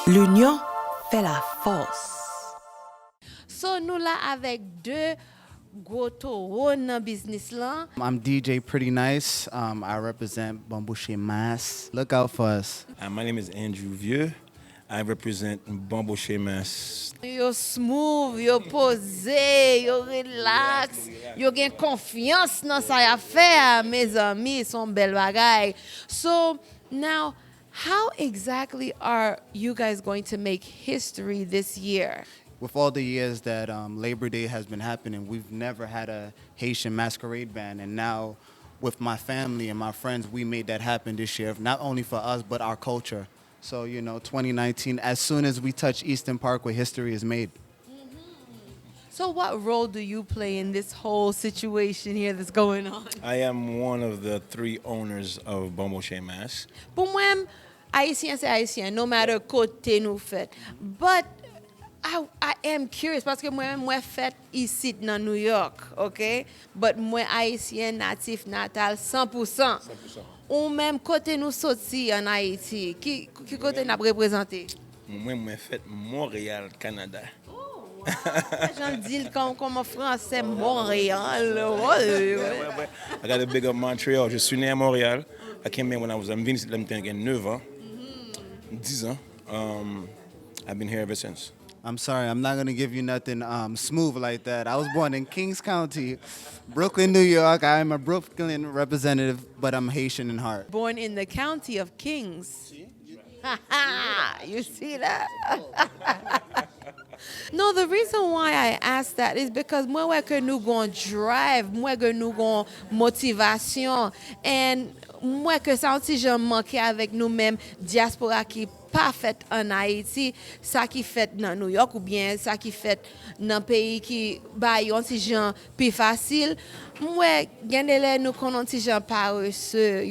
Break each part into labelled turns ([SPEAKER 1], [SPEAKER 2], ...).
[SPEAKER 1] L'union fait la force.
[SPEAKER 2] So nous là avec deux gros taureaux dans business là.
[SPEAKER 3] I'm DJ Pretty Nice. I represent BANBOCHE MAS. Look out for us.
[SPEAKER 4] My name is Andrew Vieux. I represent BANBOCHE MAS.
[SPEAKER 2] Yo smooth, yo posé, yo relax, yo gen confiance dans sa affaire, mes amis, son bel bagay. So now, how exactly are you guys going to make history this year?
[SPEAKER 3] With all the years that Labor Day has been happening, we've never had a Haitian masquerade band. And now, with my family and my friends, we made that happen this year, not only for us, but our culture. So, 2019, as soon as we touch Eastern Parkway, history is made.
[SPEAKER 2] So what role do you play in this whole situation here that's going on?
[SPEAKER 4] I am one of the three owners of BANBOCHE MAS.
[SPEAKER 2] Pour moi, haïtien c'est haïtien, no matter côté nous fait. But I am curious parce que moi fait ici dans New York, okay? But moi haïtien natif natal 100%. Ou même côté nous sorti en Haïti, qui côté n'a représenté?
[SPEAKER 4] Moi fait Montréal, Canada.
[SPEAKER 2] J'en dis comme en français Montréal. Ouais.
[SPEAKER 4] I got to big up Montreal. Je suis né à Montréal. I came here when I was 9 ans. 10 ans. I've been here ever since.
[SPEAKER 3] I'm sorry, I'm not going to give you nothing smooth like that. I was born in Kings County, Brooklyn, New York. I am a Brooklyn representative, but I'm Haitian in heart.
[SPEAKER 2] Born in the county of Kings. You see that? No, the reason why I asked that is because moi que nous gon drive, moi que nous gon motivation, and moi que ça aussi j'en manqué avec nous-mêmes diaspora qui pas fait en Haïti, ça qui fait dans New York ou bien ça qui fait dans pays qui ba yon ti gens plus facile. Moi gandele nous konon ti gens paresseux,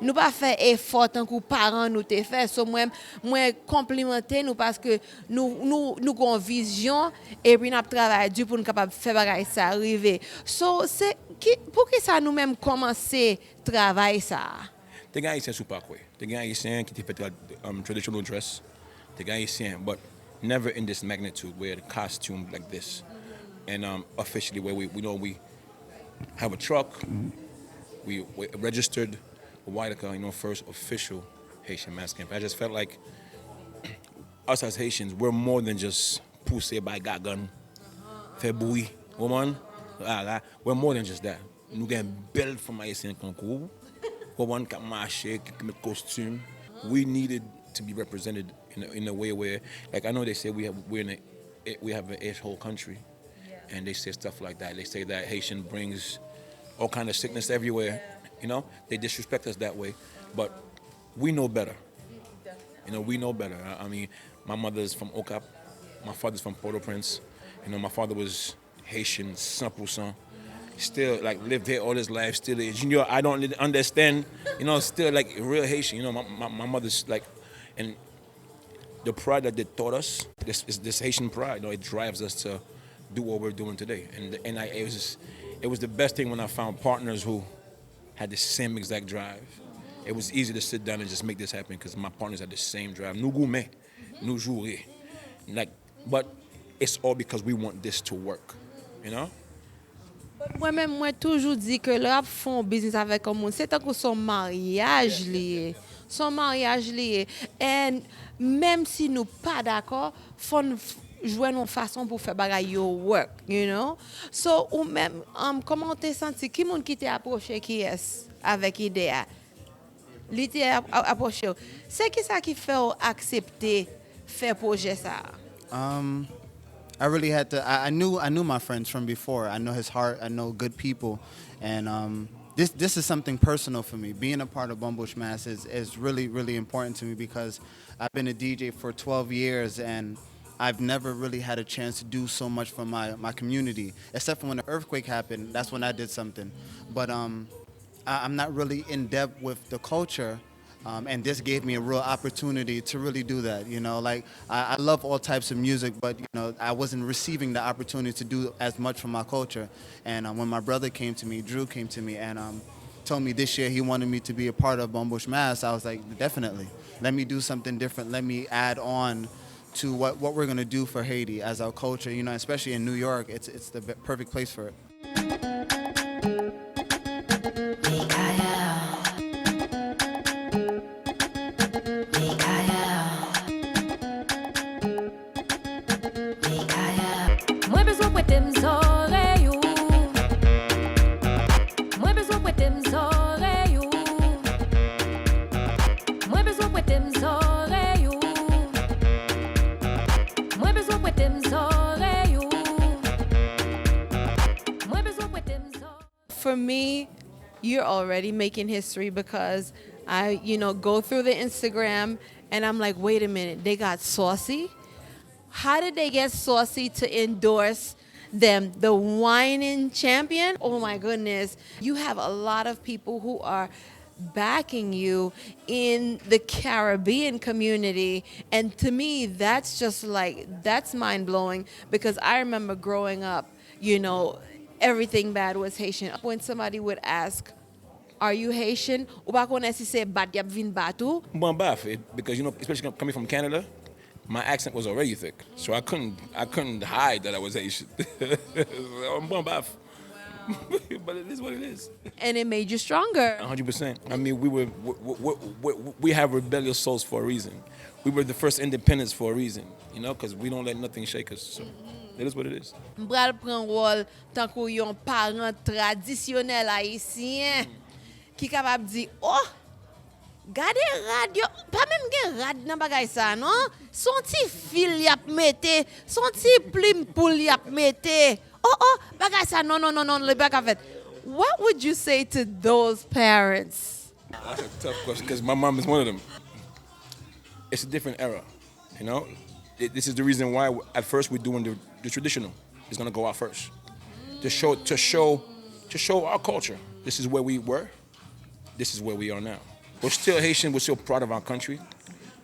[SPEAKER 2] nous pas fait effort tant que parents nous te fait. So moi complimenter nous parce que nous gon vision et puis n'a travail dur pour nous capable faire bagay ça arriver. So c'est pour que ça nous même commencer travail ça.
[SPEAKER 4] Des gars haïtiens sous parkway. Des gars haïtiens qui fait traditional dress. Des gars haïtiens, but never in this magnitude where the costume like this. And officially where we have a truck, we registered Whitaker, first official Haitian mass camp. I just felt like us as Haitians, we're more than just poussé by gun, feboui, woman. We're more than just that. Nous get built from Haitian concours. One got marché, costume. We needed to be represented in a way where, like I know they say we have an H-hole country, and they say stuff like that. They say that Haitian brings all kind of sickness everywhere. They disrespect us that way, but we know better. We know better. I mean, my mother's from Okap, my father's from Port-au-Prince. My father was Haitian 100%. Still lived here all his life, still is. I don't understand, still real Haitian. My mother's and the pride that they taught us, this Haitian pride, it drives us to do what we're doing today. And it was the best thing when I found partners who had the same exact drive. It was easy to sit down and just make this happen because my partners had the same drive. Nous gourmet, nous jouer. But it's all because we want this to work,
[SPEAKER 2] Moi-même, moi toujours dit que le rap font business avec un monde, c'est tant que son mariage lié. Son mariage lié. Et même si nous pas d'accord, faut jouer une façon pour faire bagay yo work, So, ou même, comment t'es senti, qui monde qui t'a approché qui est avec idée? Li t'a approché. C'est qui ça qui fait accepter faire projet ça?
[SPEAKER 3] I really had to. I knew my friends from before. I know his heart. I know good people, and this is something personal for me. Being a part of BANBOCHE MAS is really important to me because I've been a DJ for 12 years and I've never really had a chance to do so much for my community, except for when the earthquake happened. That's when I did something, but I'm not really in depth with the culture. And this gave me a real opportunity to really do that. I love all types of music, but I wasn't receiving the opportunity to do as much for my culture. And when my brother came to me, Drew came to me, and told me this year he wanted me to be a part of BANBOCHE MAS, I was like, definitely. Let me do something different. Let me add on to what we're going to do for Haiti as our culture, you know, especially in New York. It's the perfect place for it.
[SPEAKER 2] For me, you're already making history because I, go through the Instagram and I'm like, wait a minute, they got saucy? How did they get saucy to endorse them? The whining champion? Oh my goodness. You have a lot of people who are backing you in the Caribbean community. And to me, that's just that's mind blowing because I remember growing up, everything bad was Haitian. When somebody would ask, are you Haitian? Ou ba konnen si se bat yap vin batou?
[SPEAKER 4] Bon baf, because especially coming from Canada, my accent was already thick, so I couldn't hide that I was Haitian. I'm bon baf, but it is what it is.
[SPEAKER 2] And it made you stronger.
[SPEAKER 4] 100%. I mean, we have rebellious souls for a reason. We were the first independents for a reason, because we don't let nothing shake us. So. It is what it is.
[SPEAKER 2] M'bral pran rôle tant kou yon parent traditionnel haïtien qui capable di, oh, gade radio, pas même gen rad nan bagay sa, non? Son ti fil yap mette, son ti plim poul yap mette. Oh, bagay sa, non, le bagay fait. What would you say to those parents?
[SPEAKER 4] That's a tough question because my mom is one of them. It's a different era, This is the reason why at first we're doing the traditional. It's gonna go out first to show our culture. This is where we were. This is where we are now. We're still Haitian. We're still proud of our country,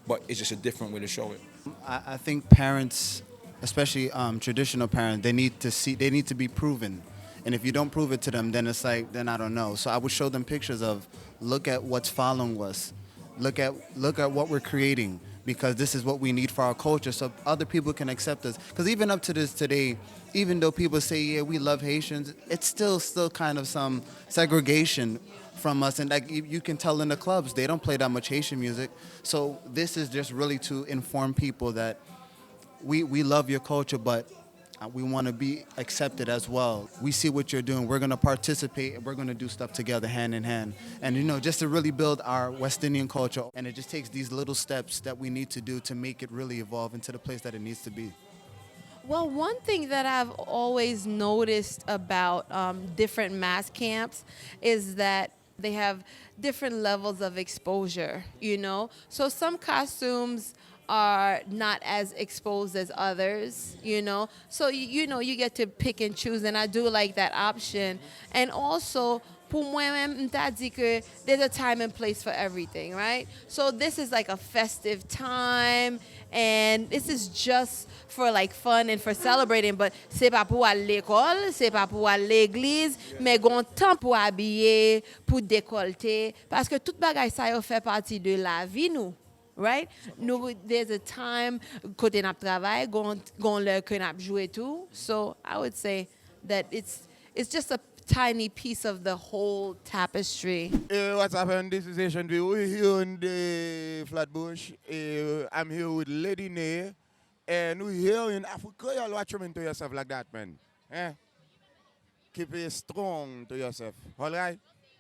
[SPEAKER 4] but it's just a different way to show it.
[SPEAKER 3] I think parents, especially traditional parents, they need to be proven. And if you don't prove it to them, then it's like, then I don't know. So I would show them pictures of, look at what's following us. Look at what we're creating, because this is what we need for our culture, so other people can accept us. Because even up to this today, even though people say, yeah, we love Haitians, it's still kind of some segregation from us. And like you can tell in the clubs, they don't play that much Haitian music. So this is just really to inform people that we love your culture, but we want to be accepted as well. We see what you're doing. We're going to participate. We're going to do stuff together, hand in hand. And, just to really build our West Indian culture. And it just takes these little steps that we need to do to make it really evolve into the place that it needs to be.
[SPEAKER 2] Well, one thing that I've always noticed about different mass camps is that they have different levels of exposure, So some costumes are not as exposed as others, So, you get to pick and choose, and I do like that option. And also, pour moi-même, m'ta dit que there's a time and place for everything, right? So this is like a festive time, and this is just for like fun and for celebrating, but c'est pas pour aller l'école, c'est pas pour aller l'église, mais gon temps pour habiller, pour décolleter, parce que tout bagay sa yo fait partie de la vie nous. Right? There's a time côté nap travail, gon le que nap jouer tout. So I would say that it's just a tiny piece of the whole tapestry.
[SPEAKER 5] What's happening? This is Asian View. We're here in the Flatbush. I'm here with Lady Nay, and we're here in Africa. Y'all watch them to yourself like that, man. Keep it strong to yourself. All right?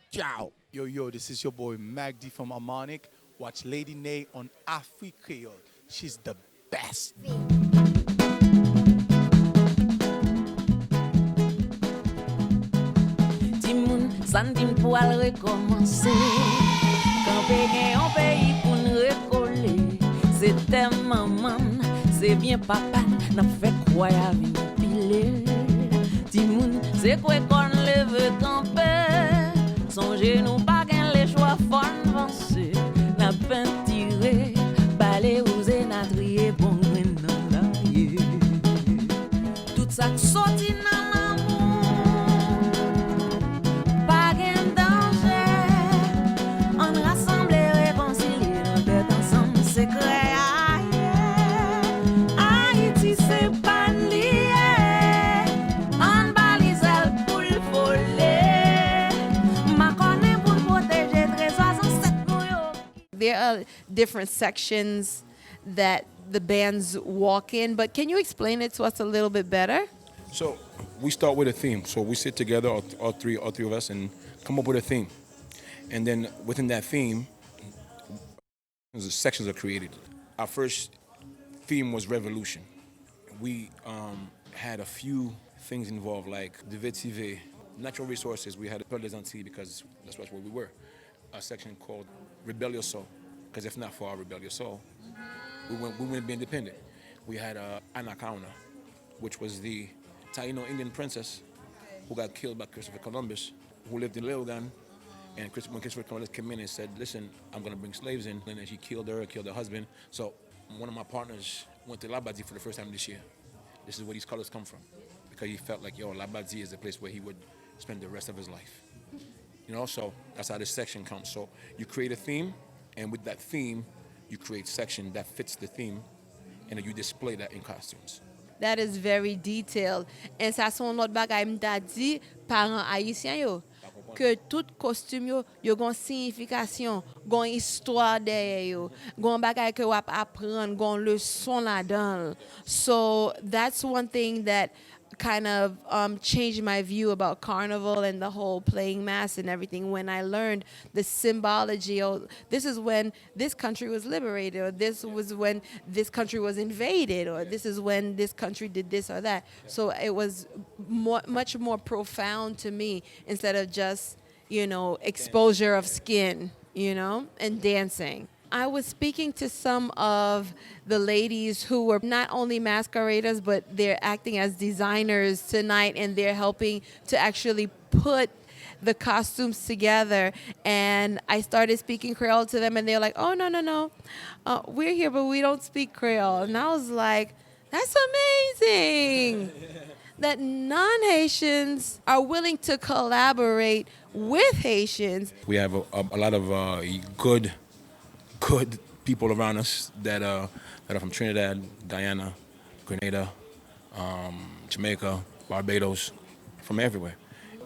[SPEAKER 5] Ciao.
[SPEAKER 6] Yo, this is your boy Magdi from Harmonic. Watch Lady Nay on Kreyol. She's the best.
[SPEAKER 7] Timoun, Sandim pou al recommencer. Campé gen yon pays pou nous recoller. C'est maman, c'est bien papa, n'a fait quoi y'a vin pile. Timoun, c'est quoi qu'on leve camper. Songez nous pas gen les choix fon avancer. N'a peintiré, balé osé n'a trié bon grain dans la tout ça sorti dans l'amour, pas gain danger.
[SPEAKER 2] There are different sections that the bands walk in, but can you explain it to us a little bit better?
[SPEAKER 4] So we start with a theme. So we sit together, all three of us, and come up with a theme. And then within that theme, sections are created. Our first theme was revolution. We had a few things involved, like the festive, natural resources. We had a Pearl des Antilles because that's where we were. A section called Rebellious Soul, because if not for our rebellious soul, we wouldn't be independent. We had Anacaona, which was the Taino Indian princess who got killed by Christopher Columbus, who lived in Leogan. And when Christopher Columbus came in and said, listen, I'm going to bring slaves in, and then she killed her, killed her husband. So one of my partners went to Labadie for the first time this year. This is where these colors come from, because he felt like, Labadie is the place where he would spend the rest of his life. So that's how this section comes. So you create a theme, and with that theme, you create section that fits the theme, and then you display that in costumes.
[SPEAKER 2] That is very detailed. And ça son l'autre bagay m'ta dit parents haïtiens yo que tout costume yo gon signification, gon histoire derrière yo, gon bagay que wap apprendre, gon leçon là-dedans. So that's one thing that kind of changed my view about carnival and the whole playing mass and everything when I learned the symbology. This is when this country was liberated, or this was when this country was invaded, or this is when this country did this or that. So it was much more profound to me instead of just, exposure of skin, and dancing. I was speaking to some of the ladies who were not only masqueraders, but they're acting as designers tonight, and they're helping to actually put the costumes together. And I started speaking Kreyol to them, and they're like, oh, no. We're here, but we don't speak Kreyol. And I was like, that's amazing. That non-Haitians are willing to collaborate with Haitians.
[SPEAKER 4] We have a lot of good people around us that are from Trinidad, Guyana, Grenada, Jamaica, Barbados, from everywhere.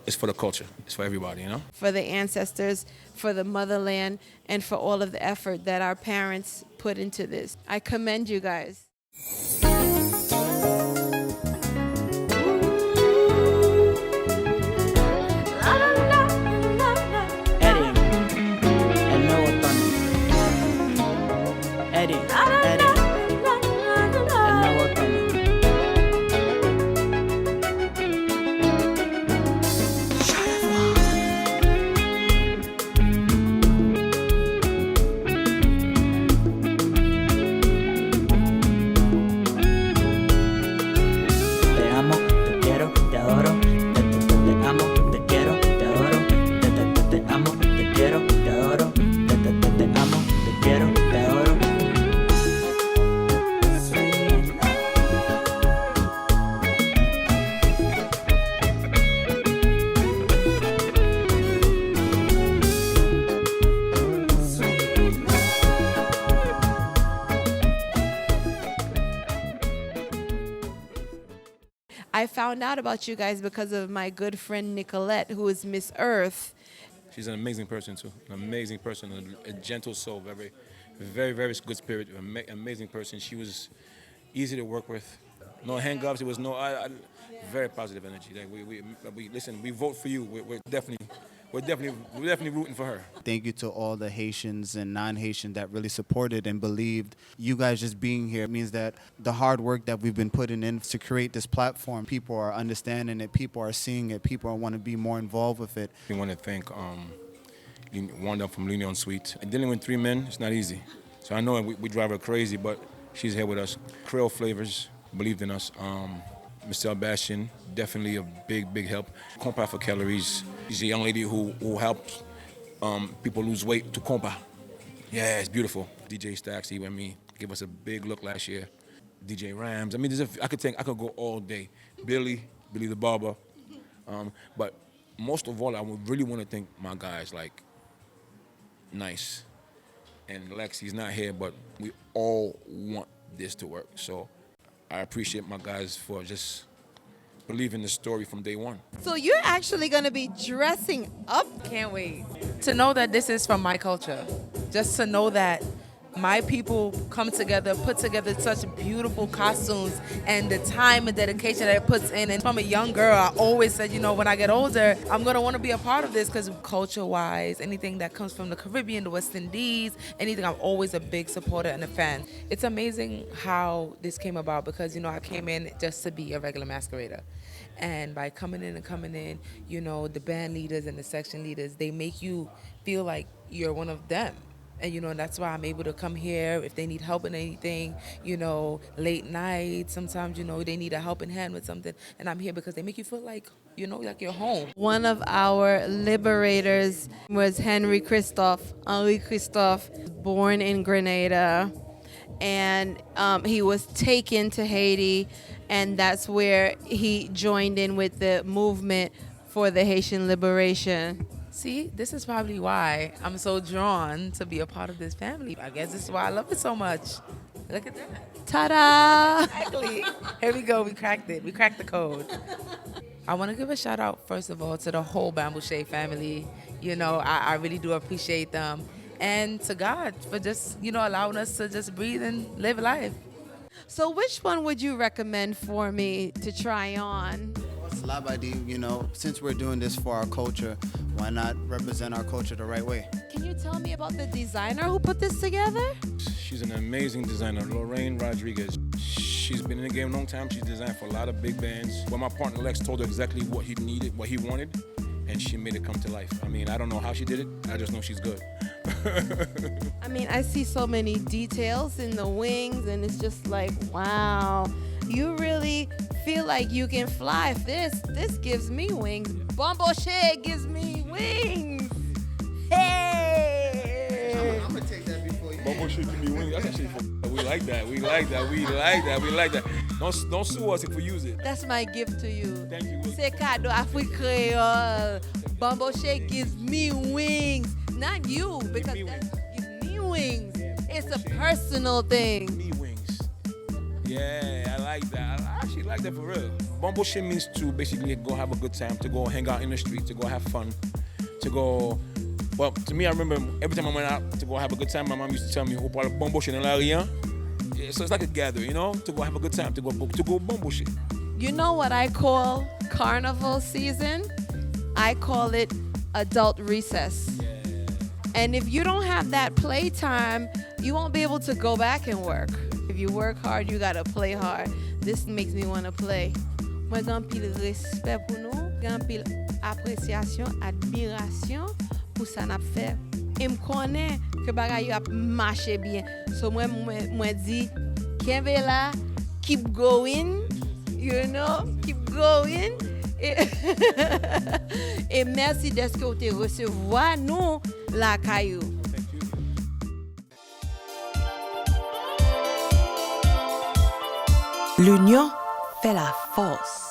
[SPEAKER 4] It's for the culture. It's for everybody,
[SPEAKER 2] For the ancestors, for the motherland, and for all of the effort that our parents put into this. I commend you guys. I found out about you guys because of my good friend Nicolette, who is Miss Earth.
[SPEAKER 4] She's an amazing person too. An amazing person, a gentle soul, very, very, very good spirit. Amazing person. She was easy to work with. No hang-ups. It was very positive energy. Like we listen. We vote for you. We're definitely rooting for her.
[SPEAKER 3] Thank you to all the Haitians and non-Haitians that really supported and believed. You guys just being here means that the hard work that we've been putting in to create this platform, people are understanding it, people are seeing it, people want to be more involved with it.
[SPEAKER 4] We want to thank Wanda from L'Union Suite. And dealing with 3 men, it's not easy. So I know we drive her crazy, but she's here with us. Kreyol Flavors believed in us. Mr. Bastian, definitely a big help. Compa for Calories. She's a young lady who helps people lose weight to compa. Yeah, it's beautiful. DJ Stacks, he and me, gave us a big look last year. DJ Rams. I mean, I could go all day. Billy the barber. But most of all, I would really want to thank my guys like Nice and Lex. He's not here, but we all want this to work. So I appreciate my guys for just believe in the story from day one.
[SPEAKER 2] So you're actually going to be dressing up.
[SPEAKER 8] Can't wait to know that this is from my culture. Just to know that my people come together, put together such beautiful costumes, and the time and dedication that it puts in. And from a young girl, I always said, you know, when I get older, I'm going to want to be a part of this, because culture-wise, anything that comes from the Caribbean, the West Indies, anything, I'm always a big supporter and a fan. It's amazing how this came about, because, you know, I came in just to be a regular masquerader. And by coming in, you know, the band leaders and the section leaders, they make you feel like you're one of them. And, you know, that's why I'm able to come here if they need help in anything, you know, late night. Sometimes, you know, they need a helping hand with something. And I'm here because they make you feel like, you know, like you're home.
[SPEAKER 2] One of our liberators was Henry Christophe, Henri Christophe, born in Grenada. And he was taken to Haiti, and that's where he joined in with the movement for the Haitian liberation.
[SPEAKER 8] See, this is probably why I'm so drawn to be a part of this family. I guess this is why I love it so much. Look at that.
[SPEAKER 2] Ta-da!
[SPEAKER 8] Exactly. Here we go. We cracked it. We cracked the code. I want to give a shout out, first of all, to the whole BANBOCHE family. You know, I really do appreciate them. And to God for just, you know, allowing us to just breathe and live life.
[SPEAKER 2] So which one would you recommend for me to try on?
[SPEAKER 3] Labadi, you know, since we're doing this for our culture, why not represent our culture the right way?
[SPEAKER 2] Can you tell me about the designer who put this together?
[SPEAKER 4] She's an amazing designer, Lorraine Rodriguez. She's been in the game a long time. She's designed for a lot of big bands. When my partner Lex told her exactly what he needed, what he wanted, and she made it come to life. I mean, I don't know how she did it. I just know she's good.
[SPEAKER 2] I mean, I see so many details in the wings, and it's just like, wow. You really feel like you can fly. This gives me wings. BANBOCHE gives me wings. Hey!
[SPEAKER 3] I'm gonna take that before you.
[SPEAKER 4] BANBOCHE give me wings. That's actually we like that. We like that. We like that. We like that. Don't sue us if we use it.
[SPEAKER 2] That's my gift to you.
[SPEAKER 4] Thank you.
[SPEAKER 2] C'est cadeau Afrique Kreyol. BANBOCHE gives me wings. Not you, because
[SPEAKER 4] me
[SPEAKER 2] that
[SPEAKER 4] wings.
[SPEAKER 2] gives me wings. It's a personal thing.
[SPEAKER 4] Me wings. Yeah, I like that. I actually like that for real. BANBOCHE means to basically go have a good time, to go hang out in the street, to go have fun, to go. Well, to me, I remember every time I went out to go have a good time, my mom used to tell me, "Oh, parle BANBOCHE dans la rien." Yeah, so it's like a gather, you know, to go have a good time, to go BANBOCHE.
[SPEAKER 2] You know what I call carnival season? I call it adult recess.
[SPEAKER 4] Yeah.
[SPEAKER 2] And if you don't have that playtime, you won't be able to go back and work. If you work hard, you gotta play hard. This makes me want to play. Moi, gan pile respect pour nous, gan pile appréciation, admiration pour ça n'a fait. Et me connaît que bagay yo a marché bien. So moi dit, Kevin là, keep going, you know, keep going. Et merci de ce que vous te recevoir nous la caillou.
[SPEAKER 1] L'union fait la force.